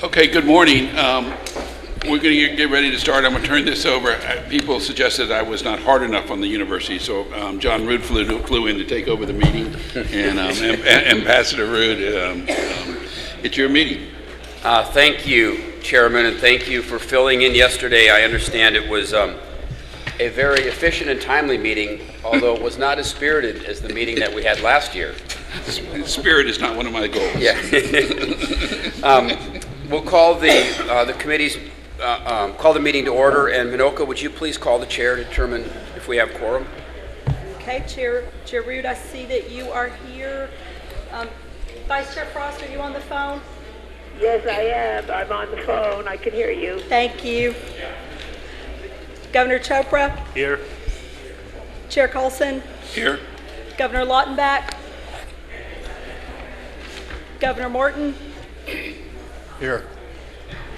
Okay, good morning. We're going to get ready to start. I'm going to turn this over. People suggested I was not hard enough on the university, so John Rood flew in to take over the meeting, and Ambassador Rood, it's your meeting. Thank you, Chairman, and thank you for filling in yesterday. I understand it was a very efficient and timely meeting, although it was not as spirited as the meeting that we had last year. Spirit is not one of my goals. Yeah. We'll call the committee's call the meeting to order. And Minoka, would you please call the chair to determine if we have quorum? Okay, Chair Rood, I see that you are here. Vice Chair Frost, are you on the phone? Yes, I am. I'm on the phone. I can hear you. Thank you. Governor Chopra? Here. Chair Colson? Here. Governor Lautenbach? Governor Morton? Here.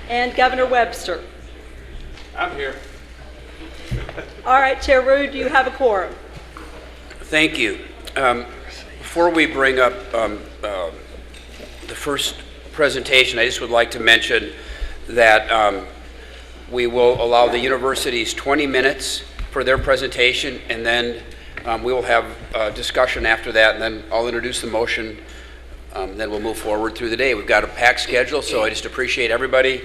And Governor Webster? I'm here. All right, Chair Rood, you have a quorum. Thank you. Before we bring up the first presentation, I just would like to mention that we will allow the universities 20 minutes for their presentation, and then we will have a discussion after that, and then I'll introduce the motion, then we'll move forward through the day. We've got a packed schedule, so I just appreciate everybody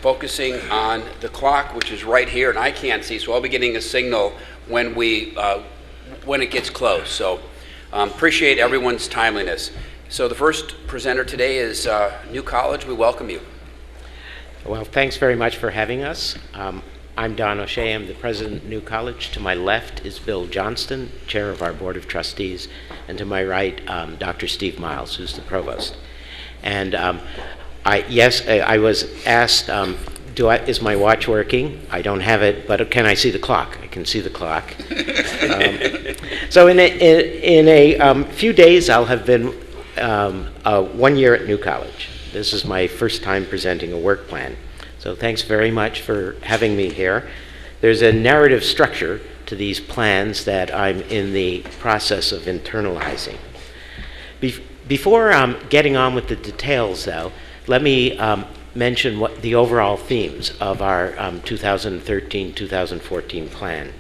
focusing on the clock, which is right here, and I can't see, so I'll be getting a signal when it gets close. So appreciate everyone's timeliness. So the first presenter today is New College. We welcome you. Well, thanks very much for having us. I'm Don O'Shea. I'm the president of New College. To my left is Bill Johnston, chair of our board of trustees, and to my right, Dr. Steve Miles, who's the provost. And I was asked, is my watch working? I don't have it, but can I see the clock? I can see the clock. So in a few days, I'll have been 1 year at New College. This is my first time presenting a work plan. So thanks very much for having me here. There's a narrative structure to these plans that I'm in the process of internalizing. Before getting on with the details, though, let me mention what the overall themes of our 2013-2014 plan.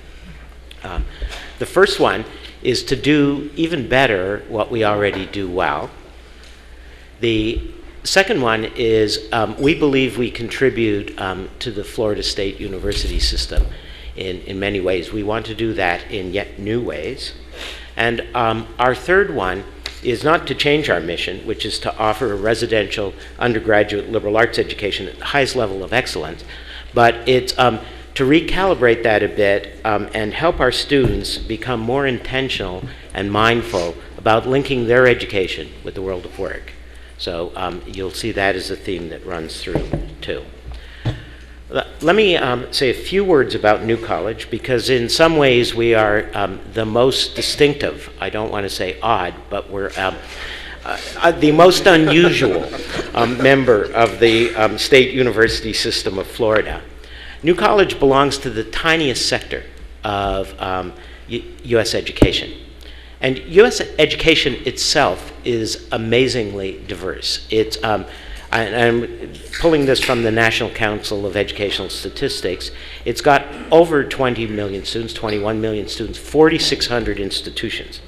The first one is to do even better what we already do well. The second one is we believe we contribute to the Florida State University system in many ways. We want to do that in yet new ways. And our third one is not to change our mission, which is to offer a residential undergraduate liberal arts education at the highest level of excellence, but it's to recalibrate that a bit and help our students become more intentional and mindful about linking their education with the world of work. So you'll see that as a theme that runs through, too. Let me say a few words about New College, because in some ways we are the most distinctive, I don't want to say odd, but we're the most unusual member of the state university system of Florida. New College belongs to the tiniest sector of U.S. education. And U.S. education itself is amazingly diverse. It's, I'm pulling this from the National Council of Educational Statistics. It's got over 20 million students, 21 million students, 4,600 institutions.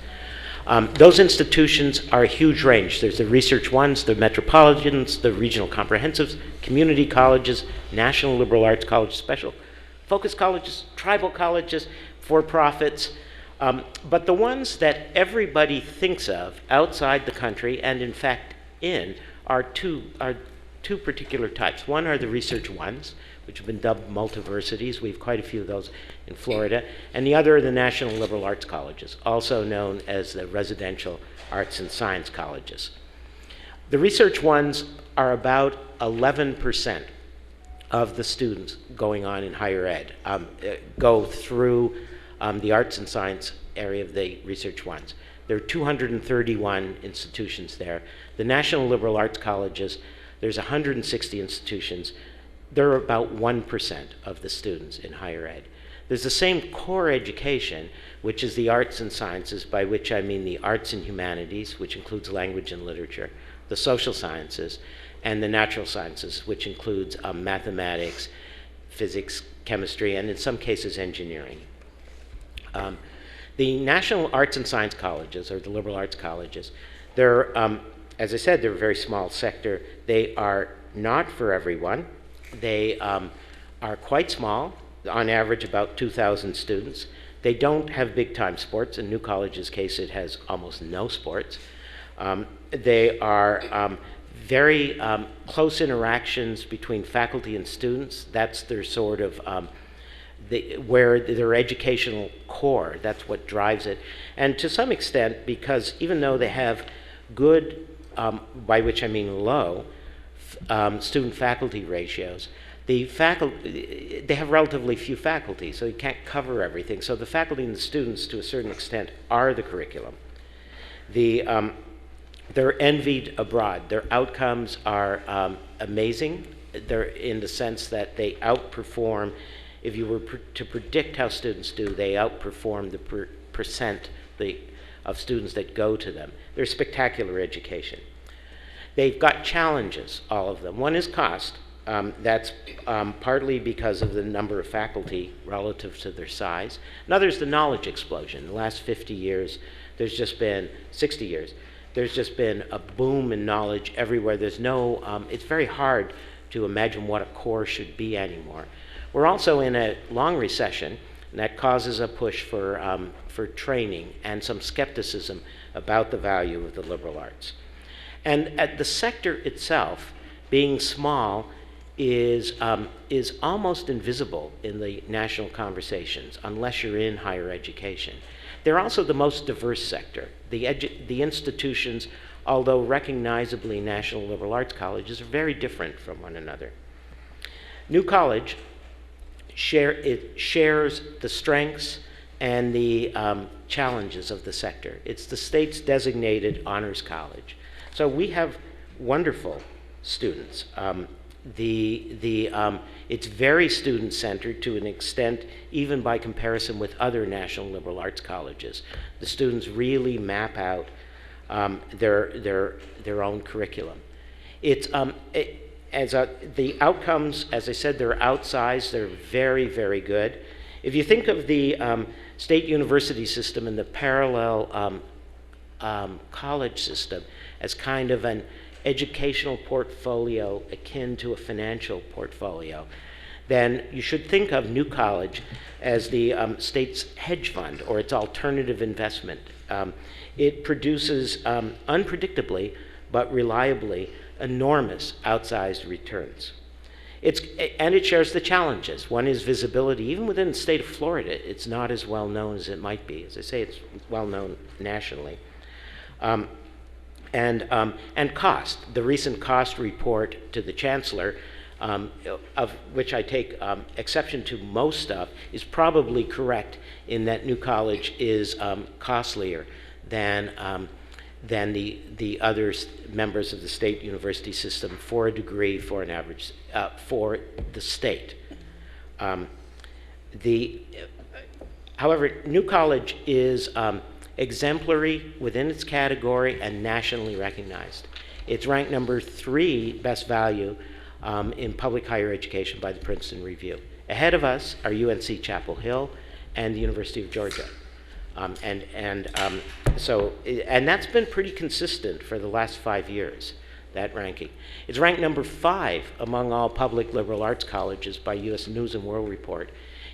Those institutions are a huge range. There's the research ones, the metropolitans, the regional comprehensives, community colleges, national liberal arts colleges, special focus colleges, tribal colleges, for-profits. But the ones that everybody thinks of outside the country, and in fact in, are two particular types. One are the research ones, which have been dubbed multiversities. We have quite a few of those in Florida. And the other are the national liberal arts colleges, also known as the residential arts and science colleges. The research ones are about 11% of the students going on in higher ed go through the arts and science area of the research ones. There are 231 institutions there. The National Liberal Arts Colleges, there's 160 institutions. They're about 1% of the students in higher ed. There's the same core education, which is the arts and sciences, by which I mean the arts and humanities, which includes language and literature, the social sciences, and the natural sciences, which includes mathematics, physics, chemistry, and in some cases engineering. The National Arts and Science Colleges, or the liberal arts colleges, they're, as I said, they're a very small sector. They are not for everyone. They are quite small, on average about 2,000 students. They don't have big-time sports. In New College's case, it has almost no sports. They are very close interactions between faculty and students. That's their sort of where their educational core, that's what drives it. And to some extent, because even though they have good, by which I mean low, student-faculty ratios, they have relatively few faculty, so you can't cover everything. So the faculty and the students, to a certain extent, are the curriculum. They're envied abroad. Their outcomes are amazing. They're in the sense that they outperform. If you were to predict how students do, they outperform the percent of students that go to them. They're spectacular education. They've got challenges, all of them. One is cost. That's partly because of the number of faculty relative to their size. Another is the knowledge explosion. In the last 50 years, there's just been 60 years. There's just been a boom in knowledge everywhere. There's no, it's very hard to imagine what a core should be anymore. We're also in a long recession, and that causes a push for training and some skepticism about the value of the liberal arts. And at the sector itself, being small, is almost invisible in the national conversations unless you're in higher education. They're also the most diverse sector. The institutions, although recognizably national liberal arts colleges, are very different from one another. New College shares the strengths and the challenges of the sector. It's the state's designated honors college. So we have wonderful students. It's very student-centered to an extent, even by comparison with other national liberal arts colleges. The students really map out their own curriculum. The outcomes, as I said, they're outsized. They're very, very good. If you think of the state university system and the parallel college system as kind of an educational portfolio akin to a financial portfolio, then you should think of New College as the state's hedge fund or its alternative investment. It produces unpredictably but reliably enormous outsized returns. And it shares the challenges. One is visibility. Even within the state of Florida, it's not as well known as it might be. As I say, it's well known nationally. And cost. The recent cost report to the chancellor, of which I take exception to most stuff, is probably correct in that New College is costlier than the other members of the state university system for a degree for an average for the state. However, New College is exemplary within its category and nationally recognized. It's ranked number 3 best value in public higher education by the Princeton Review. Ahead of us are UNC Chapel Hill and the University of Georgia. And that's been pretty consistent for the last 5 years, that ranking. It's ranked number 5 among all public liberal arts colleges by U.S. News and World Report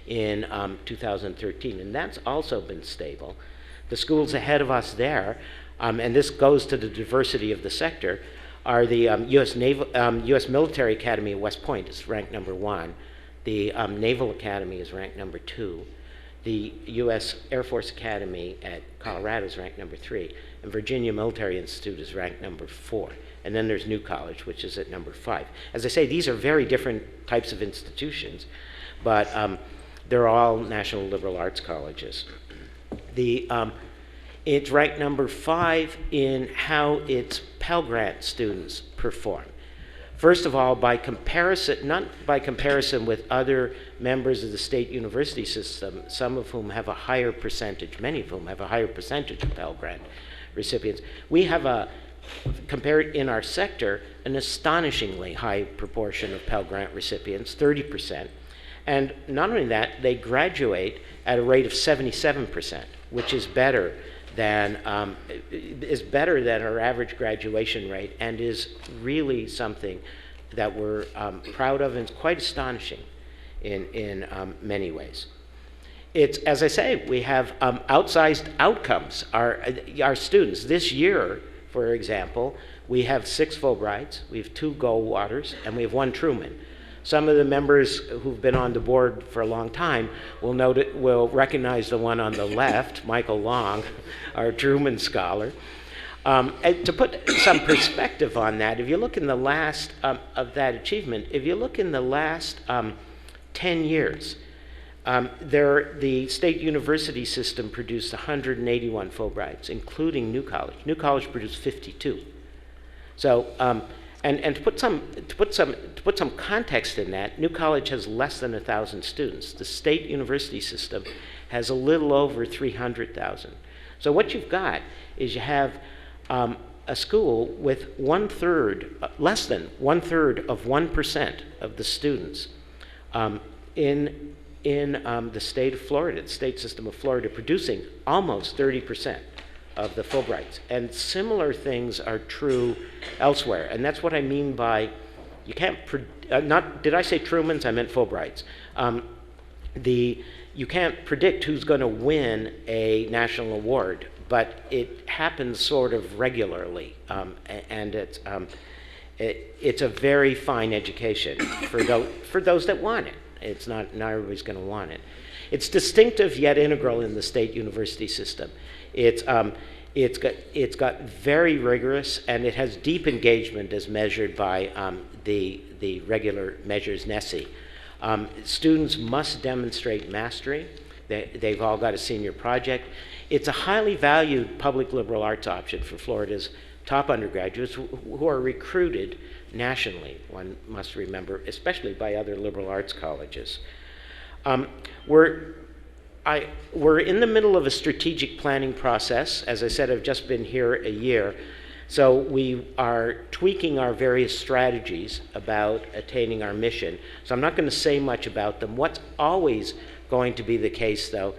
in 2013, and that's also been stable. The schools ahead of us there, and this goes to the diversity of the sector, are the U.S. Military Academy at West Point is ranked number 1. The Naval Academy is ranked number 2. The U.S. Air Force Academy at Colorado is ranked number 3, and Virginia Military Institute is ranked number 4. And then there's New College, which is at number 5. As I say, these are very different types of institutions, but they're all national liberal arts colleges. It's ranked number 5 in how its Pell Grant students perform. First of all, by comparison, not by comparison with other members of the state university system, some of whom have a higher percentage, many of whom have a higher percentage of Pell Grant recipients. We have a compared in our sector, an astonishingly high proportion of Pell Grant recipients, 30%. And not only that, they graduate at a rate of 77%, which is better than our average graduation rate, and is really something that we're proud of, and it's quite astonishing in many ways. It's, as I say, we have outsized outcomes. Our students, this year, for example, we have 6 Fulbrights, we have 2 Goldwaters, and we have 1 Truman. Some of the members who've been on the board for a long time will recognize the one on the left, Michael Long, our Truman Scholar. And to put some perspective on that, if you look in the last of that achievement, if you look in the last 10 years, the state university system produced 181 Fulbrights, including New College. New College produced 52. So, and to put some context in that, New College has less than 1,000 students. The state university system has a little over 300,000. So what you've got is you have a school with less than 1/3 of 1% of the students in the state of Florida, the state system of Florida, producing almost 30% of the Fulbrights. And similar things are true elsewhere. And that's what I mean by, you can't, did I say Trumans? I meant Fulbrights. You can't predict who's going to win a national award, but it happens sort of regularly. And it's a very fine education for those that want it. It's not everybody's going to want it. It's distinctive yet integral in the state university system. It's got very rigorous, and it has deep engagement as measured by the regular measures NESI. Students must demonstrate mastery. They've all got a senior project. It's a highly valued public liberal arts option for Florida's top undergraduates who are recruited nationally, one must remember, especially by other liberal arts colleges. We're in the middle of a strategic planning process. As I said, I've just been here a year. So we are tweaking our various strategies about attaining our mission. So I'm not going to say much about them. What's always going to be the case, though,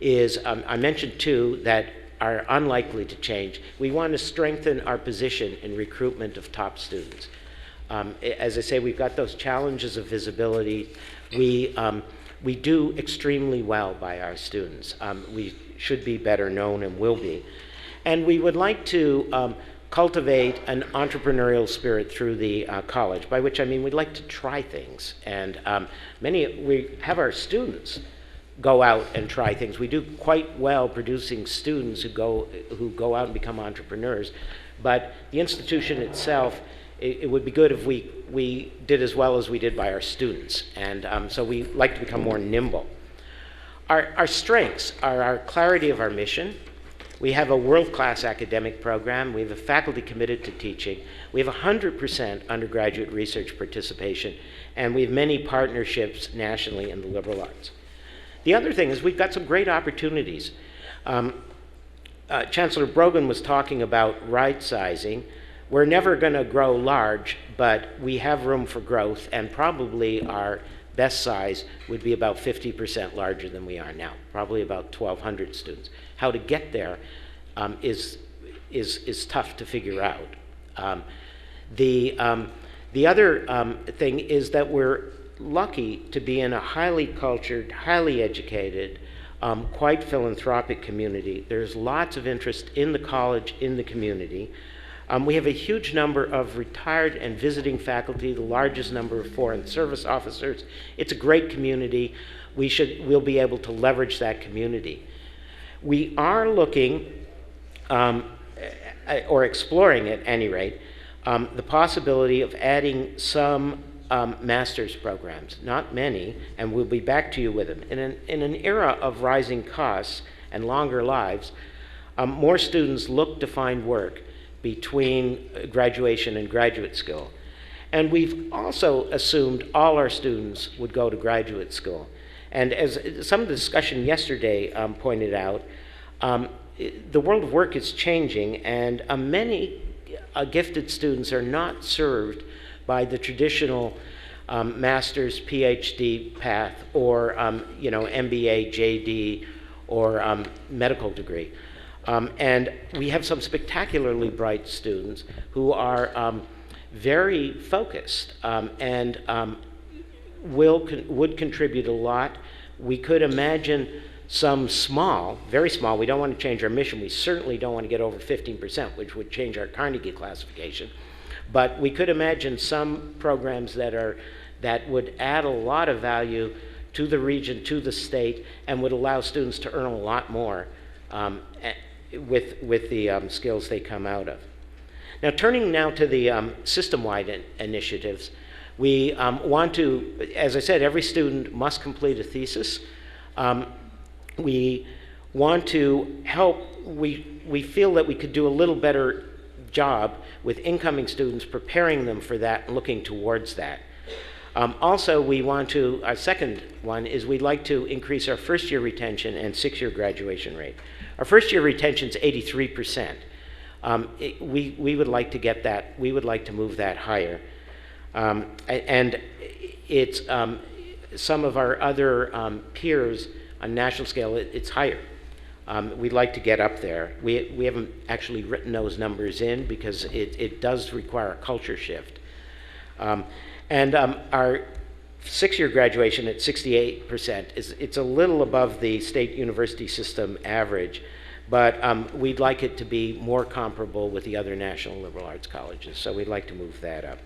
is I mentioned two that are unlikely to change. We want to strengthen our position in recruitment of top students. As I say, we've got those challenges of visibility. We do extremely well by our students. We should be better known and will be. And we would like to cultivate an entrepreneurial spirit through the college, by which I mean we'd like to try things. And we have our students go out and try things. We do quite well producing students who go out and become entrepreneurs. But the institution itself, it would be good if we did as well as we did by our students. And so we like to become more nimble. Our strengths are our clarity of our mission. We have a world-class academic program. We have a faculty committed to teaching. We have 100% undergraduate research participation. And we have many partnerships nationally in the liberal arts. The other thing is we've got some great opportunities. Chancellor Brogan was talking about right-sizing. We're never going to grow large, but we have room for growth, and probably our best size would be about 50% larger than we are now, probably about 1,200 students. How to get there is tough to figure out. The other thing is that we're lucky to be in a highly cultured, highly educated, quite philanthropic community. There's lots of interest in the college, in the community. We have a huge number of retired and visiting faculty, the largest number of foreign service officers. It's a great community. We'll be able to leverage that community. We are looking, or exploring at any rate, the possibility of adding some master's programs, not many, and we'll be back to you with them. In an era of rising costs and longer lives, more students look to find work between graduation and graduate school. And we've also assumed all our students would go to graduate school. And as some of the discussion yesterday pointed out, the world of work is changing, and many gifted students are not served by the traditional master's, PhD path, or MBA, JD, or medical degree. And we have some spectacularly bright students who are very focused and would contribute a lot. We could imagine some small, very small, we don't want to change our mission. We certainly don't want to get over 15%, which would change our Carnegie classification. But we could imagine some programs that would add a lot of value to the region, to the state, and would allow students to earn a lot more with the skills they come out of. Now, turning now to the system-wide initiatives, we want to, as I said, every student must complete a thesis. We want to help, we feel that we could do a little better job with incoming students, preparing them for that and looking towards that. Also, we want to, our second one is we'd like to increase our first-year retention and six-year graduation rate. Our first-year retention is 83%. We would like to get that, we would like to move that higher. And it's some of our other peers on national scale, it's higher. We'd like to get up there. We haven't actually written those numbers in because it does require a culture shift. And our six-year graduation at 68% it's a little above the state university system average, but we'd like it to be more comparable with the other national liberal arts colleges, so we'd like to move that up.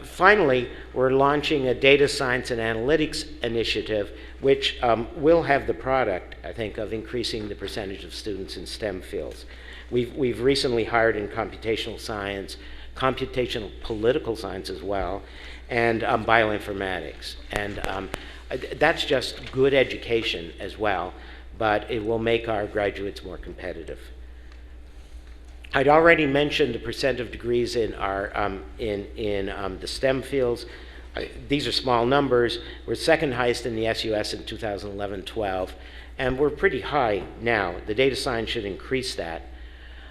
Finally, we're launching a data science and analytics initiative, which will have the product, I think, of increasing the percentage of students in STEM fields. We've recently hired in computational science, computational political science as well, and bioinformatics. And that's just good education as well, but it will make our graduates more competitive. I'd already mentioned the percent of degrees in our the STEM fields. These are small numbers. We're second highest in the SUS in 2011-12, and we're pretty high now. The data science should increase that.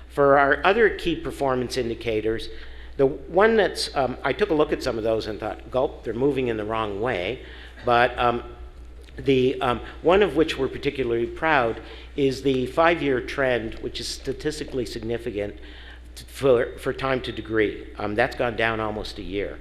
For our other key performance indicators, the one that's, I took a look at some of those and thought, gulp, they're moving in the wrong way, but one of which we're particularly proud is the 5-year trend, which is statistically significant for time to degree. That's gone down almost a year.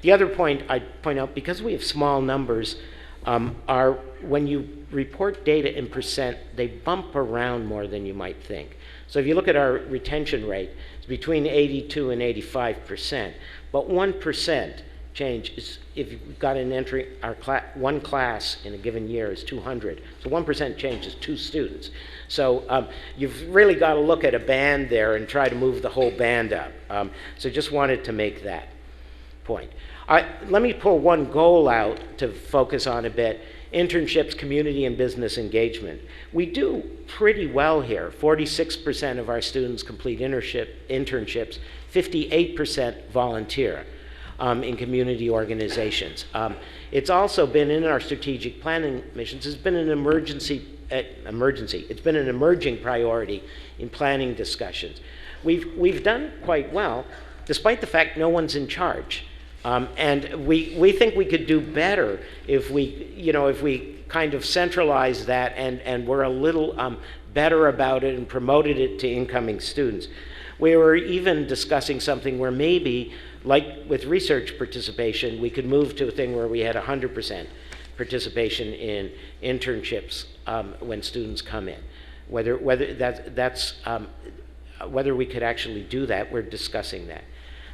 The other point I'd point out, because we have small numbers, when you report data in percent, they bump around more than you might think. So if you look at our retention rate, it's between 82 and 85%, but 1% change is, if you've got an entry, one class in a given year is 200. So 1% change is 2 students. So you've really got to look at a band there and try to move the whole band up. So just wanted to make that point. Let me pull one goal out to focus on a bit. Internships, community and business engagement. We do pretty well here. 46% of our students complete internships, 58% volunteer in community organizations. It's also been in our strategic planning missions. It's been an it's been an emerging priority in planning discussions. We've done quite well, despite the fact no one's in charge. And we think we could do better if we kind of centralize that and we're a little better about it and promoted it to incoming students. We were even discussing something where maybe, like with research participation, we could move to a thing where we had 100% participation in internships when students come in. Whether we could actually do that, we're discussing that.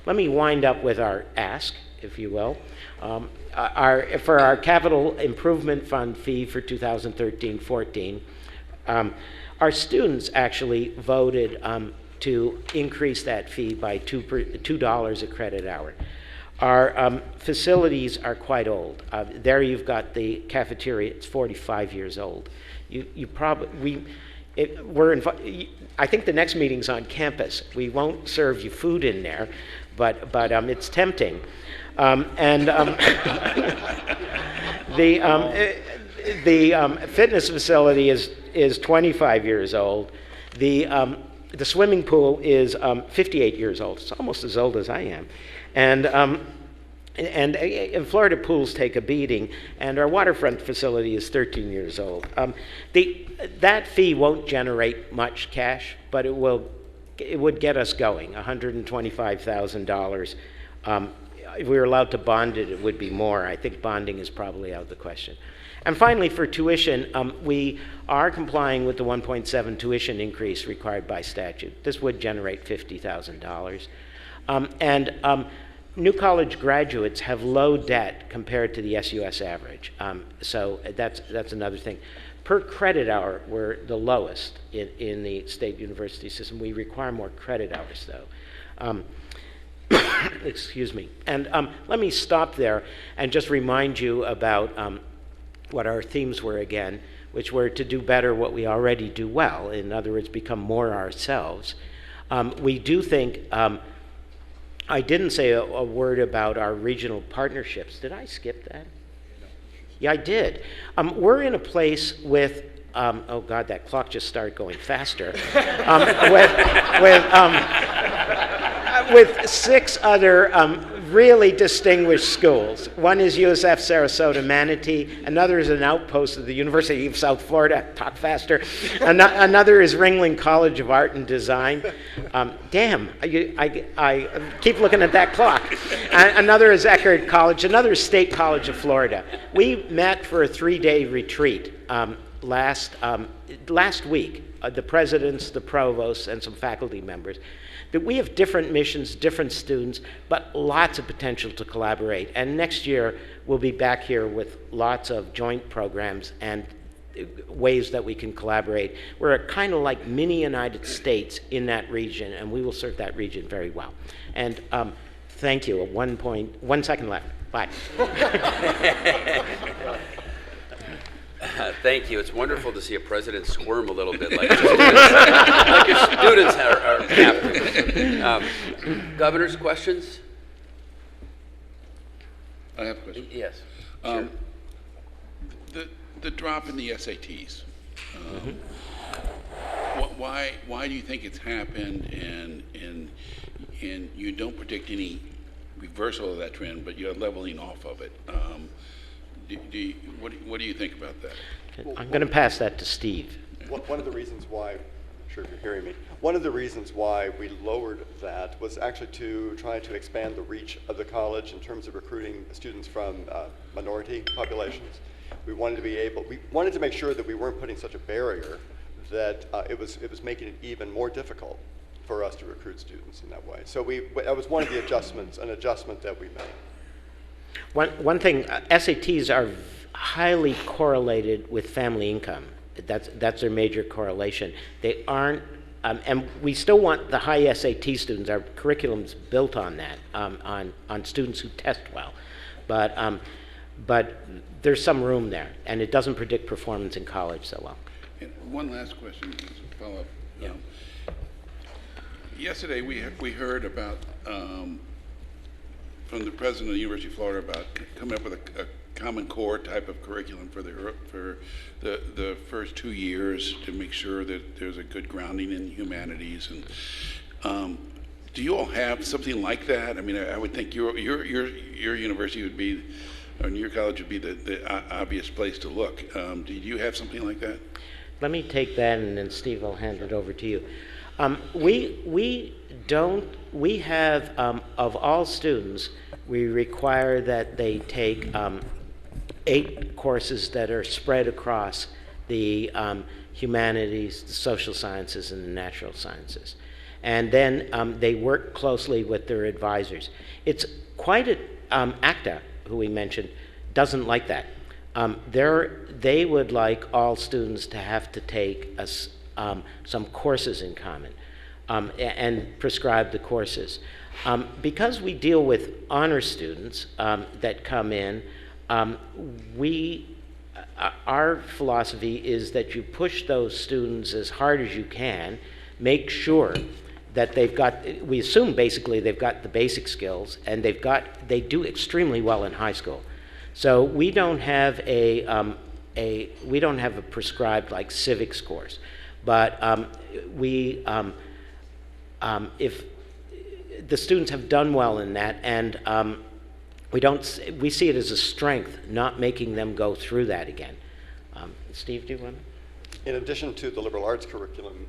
Let me wind up with our ask, if you will. For our capital improvement fund fee for 2013-14, our students actually voted to increase that fee by $2 a credit hour. Our facilities are quite old. There you've got the cafeteria. It's 45 years old. I think the next meeting's on campus. We won't serve you food in there, but it's tempting. The fitness facility is 25 years old. the swimming pool is 58 years old. It's almost as old as I am. And Florida pools take a beating, and our waterfront facility is 13 years old. That fee won't generate much cash, but it would get us going, $125,000. If we were allowed to bond it, it would be more. I think bonding is probably out of the question. And finally, for tuition, we are complying with the 1.7 tuition increase required by statute. This would generate $50,000. New college graduates have low debt compared to the SUS average. So that's another thing. Per credit hour, we're the lowest in the state university system. We require more credit hours, though. Excuse me. And let me stop there and just remind you about what our themes were again, which were to do better what we already do well. In other words, become more ourselves. We do think, I didn't say a word about our regional partnerships. Did I skip that? Yeah, I did. We're in a place with, oh God, that clock just started going faster, with 6 other really distinguished schools. One is USF Sarasota Manatee. Another is an outpost of the University of South Florida. Talk faster. Another is Ringling College of Art and Design. Damn, I keep looking at that clock. Another is Eckerd College. Another is State College of Florida. We met for a 3-day retreat last week. The presidents, the provosts, and some faculty members. That we have different missions, different students, but lots of potential to collaborate. And next year, we'll be back here with lots of joint programs and ways that we can collaborate. We're kind of like mini United States in that region, and we will serve that region very well. And thank you. 1 second left. Bye. Thank you. It's wonderful to see a president squirm a little bit like your students have to. Governor's questions? I have a question. Yes. Sure. The drop in the SATs. Why do you think it's happened? And you don't predict any reversal of that trend, but you're leveling off of it. What do you think about that? I'm going to pass that to Steve. One of the reasons why, I'm sure you're hearing me, one of the reasons why we lowered that was actually to try to expand the reach of the college in terms of recruiting students from minority populations. We wanted to make sure that we weren't putting such a barrier that it was making it even more difficult for us to recruit students in that way. So that was one of the adjustments, an adjustment that we made. One thing, SATs are highly correlated with family income. That's their major correlation. They aren't, and we still want the high SAT students. Our curriculum's built on that, on students who test well. But there's some room there, and it doesn't predict performance in college so well. And one last question, as a follow-up. Yeah. Yesterday, we heard about from the president of the University of Florida about coming up with a Common Core type of curriculum for the first 2 years to make sure that there's a good grounding in humanities. And do you all have something like that? I mean, I would think your university would be, or your college would be the obvious place to look. Do you have something like that? Let me take that, and then Steve, I'll hand it over to you. We have, of all students, we require that they take 8 courses that are spread across the humanities, the social sciences, and the natural sciences. And then they work closely with their advisors. It's quite ACTA, who we mentioned, doesn't like that. They would like all students to have to take some courses in common and prescribe the courses. Because we deal with honor students that come in, our philosophy is that you push those students as hard as you can, make sure that we assume basically they've got the basic skills, and they do extremely well in high school. So we don't have a prescribed like civics course, but if the students have done well in that, and we see it as a strength, not making them go through that again. Steve, do you want to? In addition to the liberal arts curriculum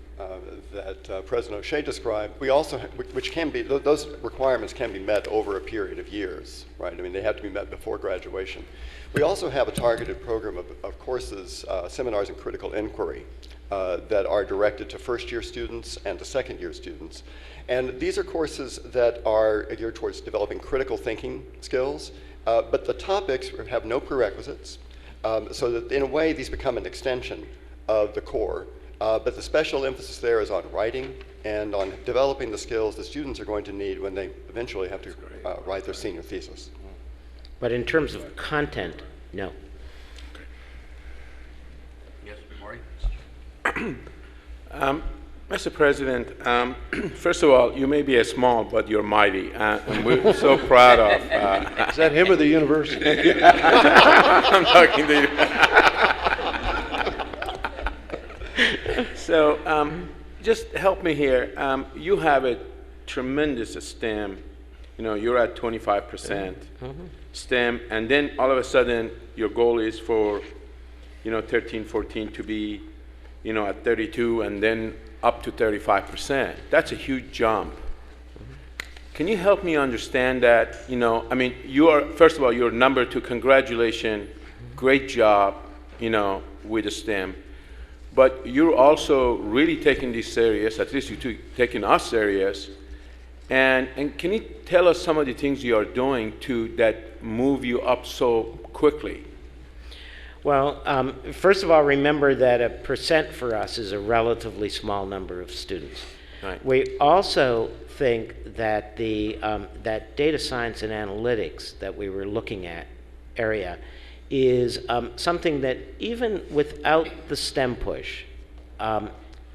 that President O'Shea described, we also, which can be, those requirements can be met over a period of years, right? I mean, they have to be met before graduation. We also have a targeted program of courses, seminars in critical inquiry that are directed to first-year students and to second-year students. And these are courses that are geared towards developing critical thinking skills, but the topics have no prerequisites, so that in a way these become an extension of the core, but the special emphasis there is on writing and on developing the skills the students are going to need when they eventually have to write their senior thesis. But in terms of content, no. Yes, Maury? Mr. President, first of all, you may be a small, but you're mighty, and we're so proud of. Is that him or the university? I'm talking to you. So, just help me here. You have a tremendous STEM. You know, you're at 25% STEM, and then all of a sudden, your goal is for, 13, 14 to be, at 32, and then up to 35%. That's a huge jump. Can you help me understand that? I mean, first of all, you're number 2. Congratulations, great job, with the STEM. But you're also really taking this serious. At least you're taking us serious. And can you tell us some of the things you are doing that move you up so quickly? Well, first of all, remember that a percent for us is a relatively small number of students. Right. We also think that that data science and analytics that we were looking at area is something that even without the STEM push,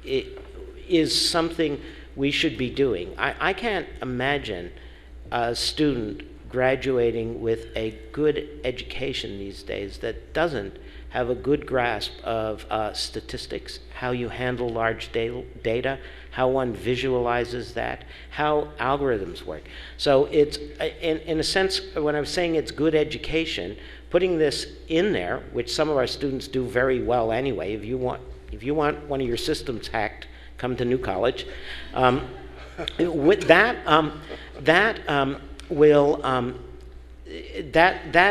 it is something we should be doing. I can't imagine a student graduating with a good education these days that doesn't have a good grasp of statistics, how you handle large data, how one visualizes that, how algorithms work. So it's, in a sense, when I'm saying it's good education, putting this in there, which some of our students do very well anyway. If you want one of your systems hacked, come to New College. With that, that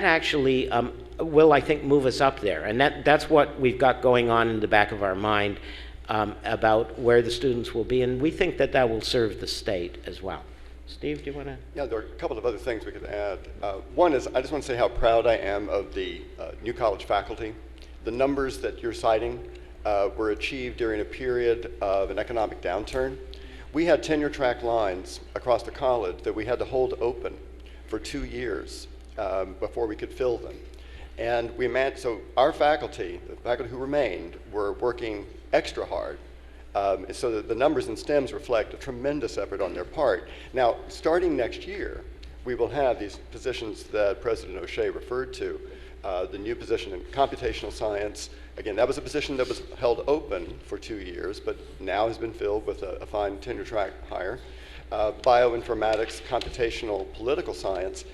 actually will, I think, move us up there, and that's what we've got going on in the back of our mind about where the students will be, and we think that will serve the state as well. Steve, do you want to? Yeah, there are a couple of other things we could add. One is I just want to say how proud I am of the New College faculty. The numbers that you're citing were achieved during a period of an economic downturn. We had tenure-track lines across the college that we had to hold open for 2 years before we could fill them. And so our faculty, the faculty who remained, were working extra hard so that the numbers in STEMs reflect a tremendous effort on their part. Now, starting next year, we will have these positions that President O'Shea referred to, the new position in computational science. Again, that was a position that was held open for 2 years, but now has been filled with a fine tenure track hire. Bioinformatics, computational political science.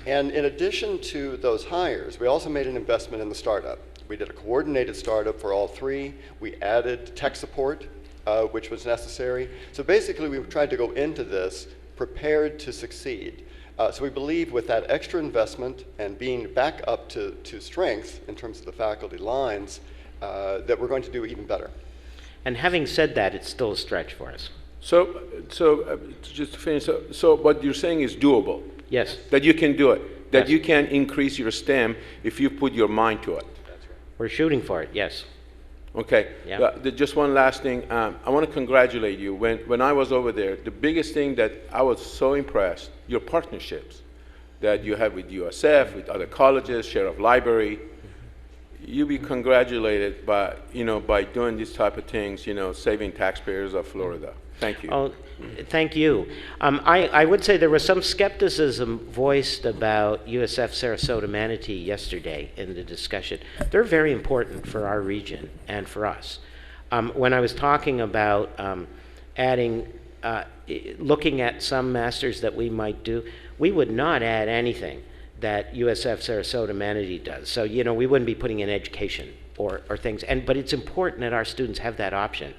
And in addition to those hires, we also made an investment in the startup. We did a coordinated startup for all 3. We added tech support, which was necessary. So basically, we tried to go into this prepared to succeed. So we believe with that extra investment and being back up to strength in terms of the faculty lines, that we're going to do even better. And having said that, it's still a stretch for us. So just to finish, so what you're saying is doable? Yes. That you can do it? That Yes. you can increase your STEM if you put your mind to it? That's right. We're shooting for it, yes. Okay. Yeah. Just one last thing. I want to congratulate you. When I was over there, the biggest thing that I was so impressed, your partnerships that you have with USF, with other colleges, share of library. You be congratulated by doing these type of things, saving taxpayers of Florida. Thank you. Oh, thank you. I would say there was some skepticism voiced about USF Sarasota Manatee yesterday in the discussion. They're very important for our region and for us. When I was talking about adding looking at some masters that we might do, we would not add anything that USF Sarasota Manatee does. So, we wouldn't be putting in education or things. But it's important that our students have that option.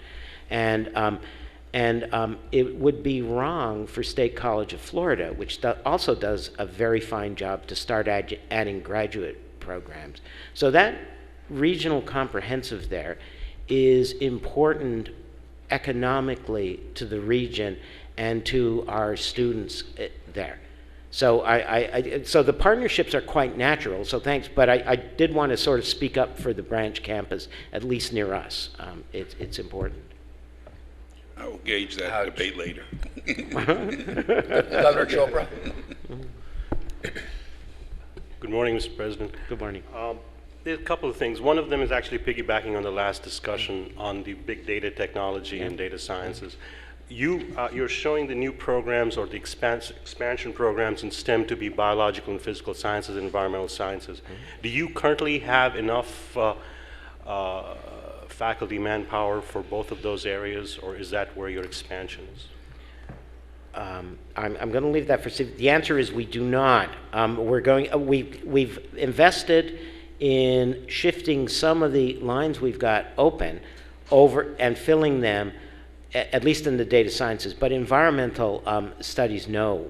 And it would be wrong for State College of Florida, which also does a very fine job, to start adding graduate programs. So that regional comprehensive there is important economically to the region and to our students there. So so the partnerships are quite natural, so thanks, but I did want to sort of speak up for the branch campus, at least near us. It's important. I will gauge that debate later. Governor Chopra? Good morning, Mr. President. Good morning. There's a couple of things. One of them is actually piggybacking on the last discussion on the big data technology and data sciences. You're showing the new programs or the expansion programs in STEM to be biological and physical sciences and environmental sciences. Do you currently have enough faculty manpower for both of those areas, or is that where your expansion is? I'm going to leave that for Steve. The answer is we do not. We've invested in shifting some of the lines we've got open over and filling them, at least in the data sciences. But environmental studies, no.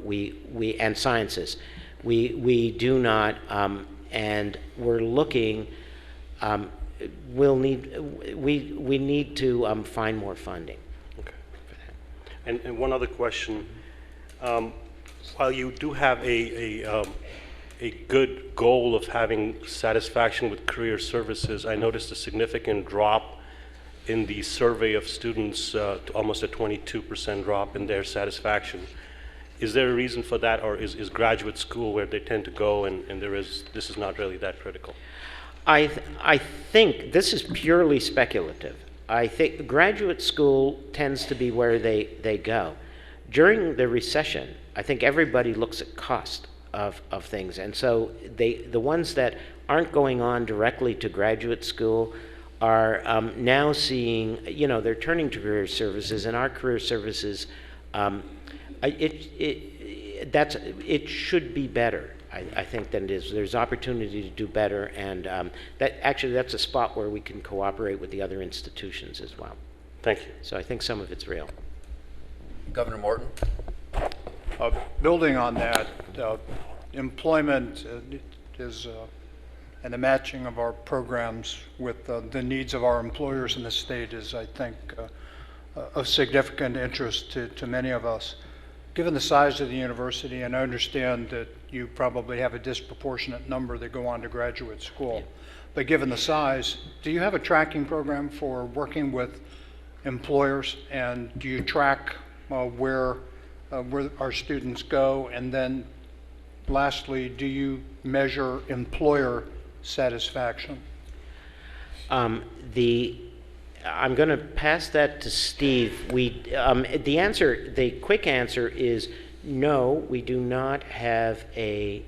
And sciences, we do not. And we're looking. We need to find more funding. Okay. And one other question. While you do have a good goal of having satisfaction with career services, I noticed a significant drop in the survey of students, to almost a 22% drop in their satisfaction. Is there a reason for that, or is graduate school where they tend to go, and this is not really that critical? I think this is purely speculative. I think graduate school tends to be where they go. During the recession, I think everybody looks at cost of things, and so the ones that aren't going on directly to graduate school are now seeing, they're turning to career services, and our career services, it should be better, I think, than it is. There's opportunity to do better, and that's a spot where we can cooperate with the other institutions as well. Thank you. So I think some of it's real. Governor Morton? Building on that, employment is and the matching of our programs with the needs of our employers in the state is, I think, of significant interest to many of us. Given the size of the university, and I understand that you probably have a disproportionate number that go on to graduate school, but given the size, do you have a tracking program for working with employers, and do you track where our students go? And then lastly, do you measure employer satisfaction? I'm going to pass that to Steve. The quick answer is no, we do not have a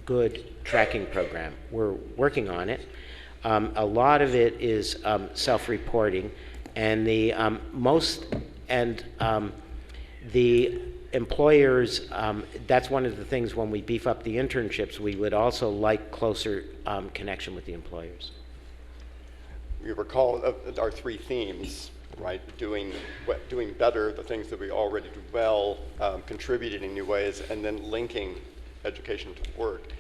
good tracking program. We're working on it. A lot of it is self-reporting, and the employers, that's one of the things when we beef up the internships, we would also like closer connection with the employers. You recall our three themes, right? Doing better, the things that we already do well, contributing in new ways, and then linking education to work.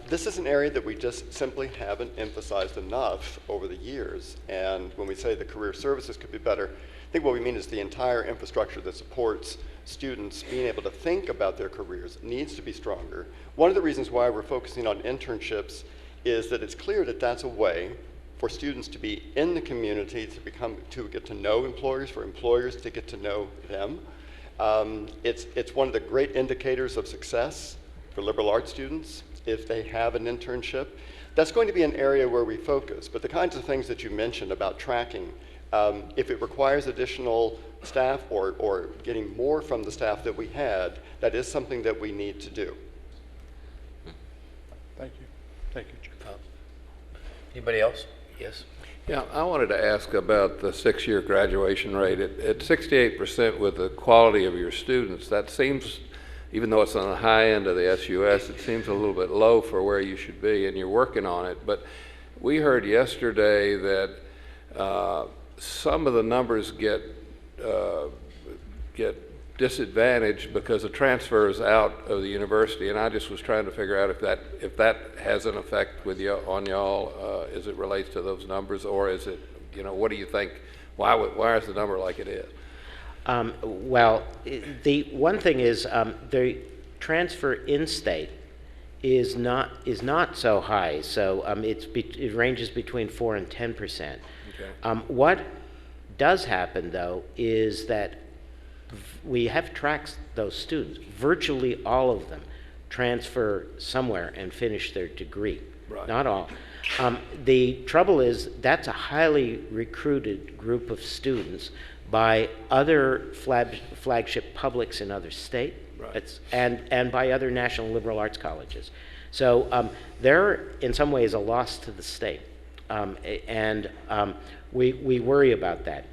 This is an area that we just simply haven't emphasized enough over the years. And when we say the career services could be better, I think what we mean is the entire infrastructure that supports students being able to think about their careers needs to be stronger. One of the reasons why we're focusing on internships is that it's clear that that's a way for students to be in the community, to get to know employers, for employers to get to know them. It's one of the great indicators of success for liberal arts students if they have an internship. That's going to be an area where we focus, but the kinds of things that you mentioned about tracking, if it requires additional staff or getting more from the staff that we had, that is something that we need to do. Thank you. Thank you, Chair. Anybody else? Yes? Yeah, I wanted to ask about the six-year graduation rate. At 68% with the quality of your students, that seems, even though it's on the high end of the SUS, it seems a little bit low for where you should be, and you're working on it. But we heard yesterday that some of the numbers get disadvantaged because of transfers out of the university, and I just was trying to figure out if that has an effect with you on y'all as it relates to those numbers, or is it, what do you think? Why is the number like it is? Well, the one thing is the transfer in-state is not so high. So it ranges between 4 and 10%. Okay. What does happen though is that we have tracked those students. Virtually all of them transfer somewhere and finish their degree. Right. Not all. The trouble is that's a highly recruited group of students by other flagship publics in other states. Right. And by other national liberal arts colleges. So they're in some ways a loss to the state. We worry about that.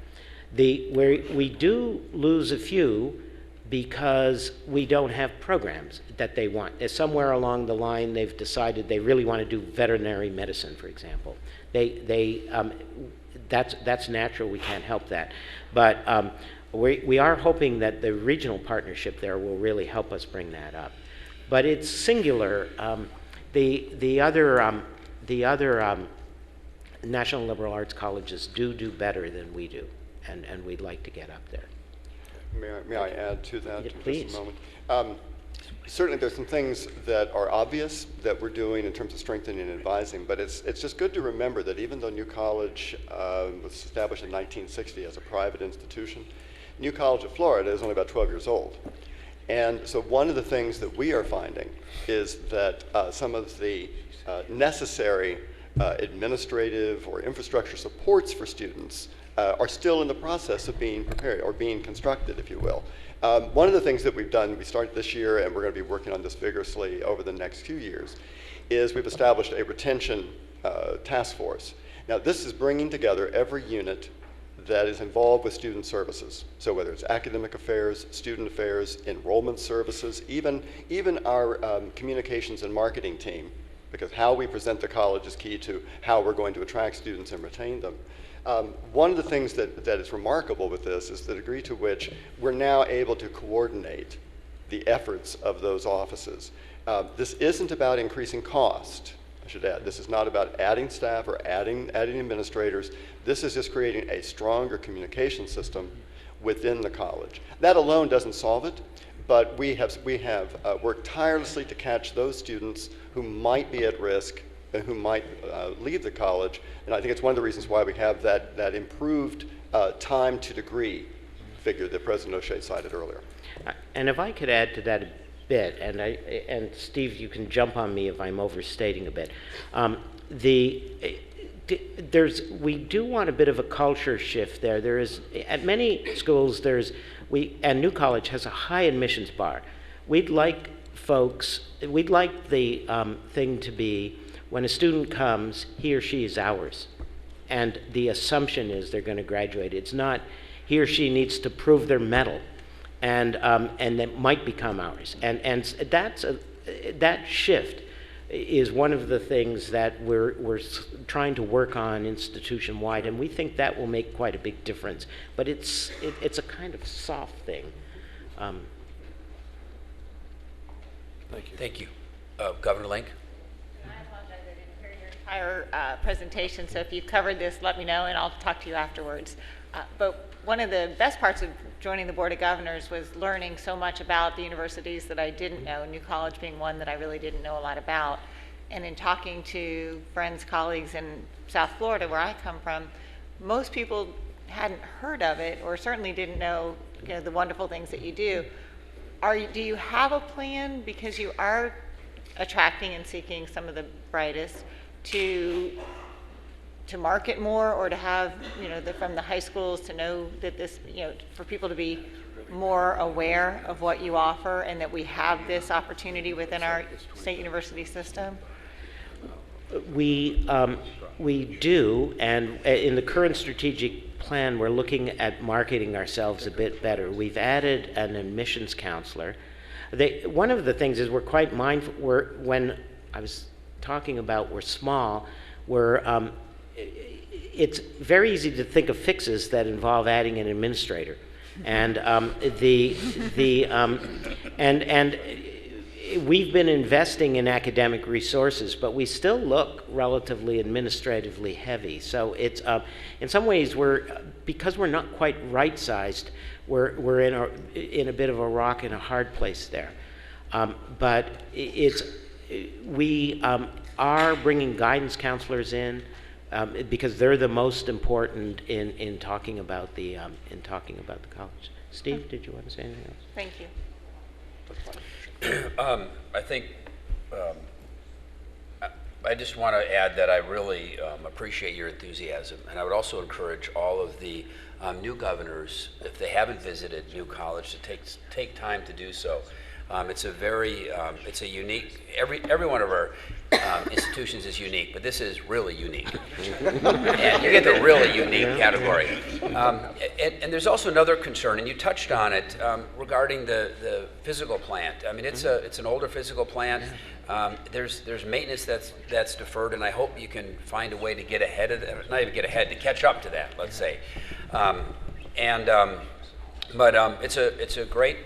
We do lose a few because we don't have programs that they want. Somewhere along the line, they've decided they really want to do veterinary medicine, for example. That's natural. We can't help that. But we are hoping that the regional partnership there will really help us bring that up. But it's singular. The other national liberal arts colleges do better than we do, and we'd like to get up there. May I add to that Yeah, in please. just a moment? Certainly there's some things that are obvious that we're doing in terms of strengthening and advising, but it's just good to remember that even though New College was established in 1960 as a private institution, New College of Florida is only about 12 years old. And so one of the things that we are finding is that some of the necessary administrative or infrastructure supports for students are still in the process of being prepared or being constructed, if you will. One of the things that we've done, we started this year and we're going to be working on this vigorously over the next few years, is we've established a retention task force. Now this is bringing together every unit that is involved with student services. So whether it's academic affairs, student affairs, enrollment services, even our communications and marketing team, because how we present the college is key to how we're going to attract students and retain them. One of the things that is remarkable with this is the degree to which we're now able to coordinate the efforts of those offices. This isn't about increasing cost, I should add. This is not about adding staff or adding administrators. This is just creating a stronger communication system within the college. That alone doesn't solve it, but we have worked tirelessly to catch those students who might be at risk and who might leave the college. And I think it's one of the reasons why we have that improved time to degree figure that President O'Shea cited earlier. And if I could add to that a bit, and Steve, you can jump on me if I'm overstating a bit. We do want a bit of a culture shift there. There is, at many schools, and New College has a high admissions bar. We'd like the thing to be, when a student comes, he or she is ours. And the assumption is they're going to graduate. It's not he or she needs to prove their mettle, and it might become ours. And that shift is one of the things that we're trying to work on institution-wide, and we think that will make quite a big difference. But it's a kind of soft thing. Thank you. Thank you. Governor Link? I apologize, I didn't hear your entire presentation, so if you covered this, let me know and I'll talk to you afterwards. But one of the best parts of joining the Board of Governors was learning so much about the universities that I didn't know, New College being one that I really didn't know a lot about. And in talking to friends, colleagues in South Florida, where I come from, most people hadn't heard of it or certainly didn't know, the wonderful things that you do. Do you have a plan, because you are attracting and seeking some of the brightest, to market more, or to have, from the high schools to know that this, for people to be more aware of what you offer and that we have this opportunity within our state university system? we do, and in the current strategic plan, we're looking at marketing ourselves a bit better. We've added an admissions counselor. One of the things is we're quite mindful, when I was talking about we're small, it's very easy to think of fixes that involve adding an administrator. And we've been investing in academic resources, but we still look relatively administratively heavy. So it's in some ways because we're not quite right-sized, we're in a bit of a rock and a hard place there. But we are bringing guidance counselors in because they're the most important in talking about the college. Steve, did you want to say anything else? Thank you. I think I just want to add that I really appreciate your enthusiasm, and I would also encourage all of the new governors, if they haven't visited New College, to take time to do so. It's a unique. Every one of our institutions is unique, but this is really unique. And you get the really unique category. And there's also another concern, and you touched on it regarding the physical plant. I mean, it's an older physical plant. There's maintenance that's deferred, and I hope you can find a way to get ahead of that. Not even get ahead, to catch up to that. Let's say, but it's a great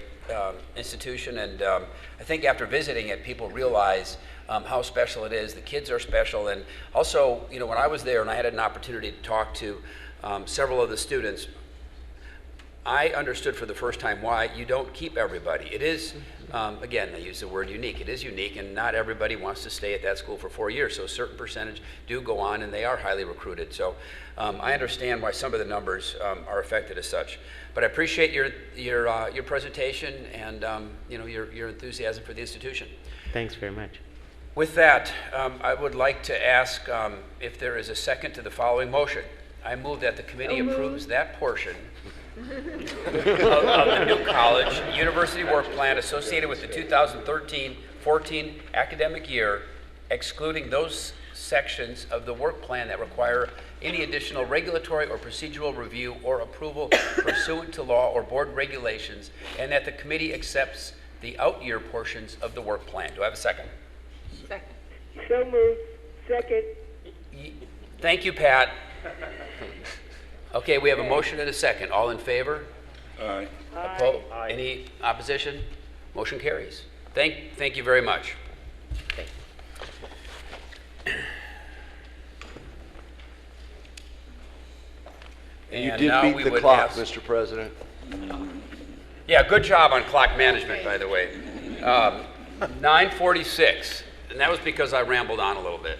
institution, and I think after visiting it, people realize how special it is. The kids are special, and also, when I was there and I had an opportunity to talk to several of the students, I understood for the first time why you don't keep everybody. It is, again, I use the word unique. It is unique, and not everybody wants to stay at that school for 4 years, so a certain percentage do go on, and they are highly recruited. So I understand why some of the numbers are affected as such. But I appreciate your presentation and your enthusiasm for the institution. Thanks very much. With that, I would like to ask if there is a second to the following motion. I move that the committee approves that portion of the New College University Work Plan associated with the 2013-14 academic year, excluding those sections of the work plan that require any additional regulatory or procedural review or approval pursuant to law or board regulations, and that the committee accepts the out-year portions of the work plan. Do I have a second? Second. So moved. Second. Thank you, Pat. Okay, we have a motion and a second. All in favor? Aye. Aye. Any opposition? Motion carries. Thank you very much. You And did now beat we the would clock, ask- Mr. President. Yeah, good job on clock management, by the way. 9:46, and that was because I rambled on a little bit.